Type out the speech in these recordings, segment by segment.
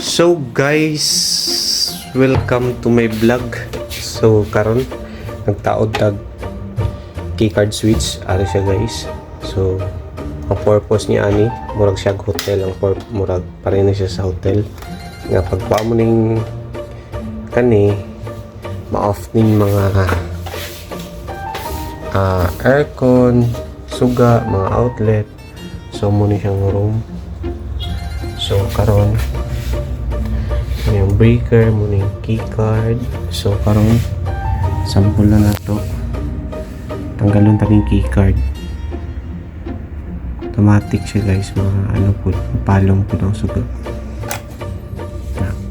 So guys, welcome to my vlog. So karon nagtaod tag keycard switch ari siya guys. So ang purpose niya ani murag siya hotel, ang murag pareho na siya sa hotel nga pagkuha mo ning kani ma-off ning mga aircon, suga, mga outlet. So mo ni siyang room. So karon yung breaker mo yung keycard. So karon sample na to, tanggalon ta ning keycard. Automatic siya guys, mga ano po, palong po ng suga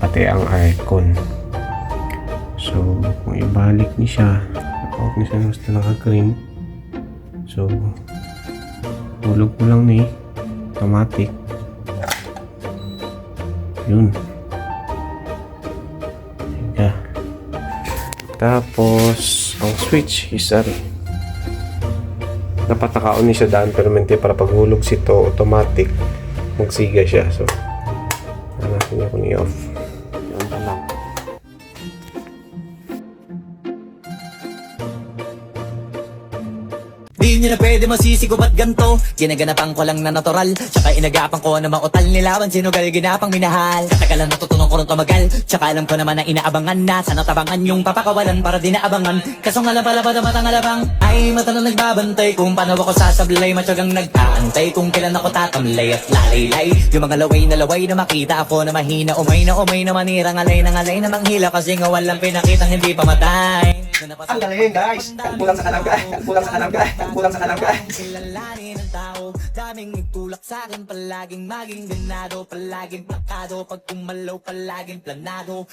pati ang aircon. So kung ibalik ni siya, out ni siya gusto naka-green. So hulog mo lang ni automatic yun. Higa. Tapos ang switch is dapat nakaon ni siya daan permanente para paghulog sito automatic magsiga siya. So natin niya kung i-off yun pa lang. Di nyo na pwede masisigo ba't ganto? Ginaganapan ko lang na natural, tsaka inagapan ko na mautal nilaban, sinugal ginapang minahal. Katagalan natutunan ko rin tumagal, tsaka alam ko naman na inaabangan na sana tabangan yung papakawalan para di naabangan. Kaso nga lang pala ba na matang alabang ay mata na nagbabantay kung paano ako sasablay, matyagang nagtaantay kung kailan ako tatamlay at lalaylay. Yung mga laway na makita ako na mahina, umay na manirang alay na manghila kasi nga walang pinakitang hindi pamatay. Ang galing guys! Kulang sa kanan guys! Kulang sa kanan guys! Kulang sa kanan guys! Kilalanin ng tao, daming nagtulak sa akin, palaging maging ganado, palaging plakado, pag kumalaw palaging planado.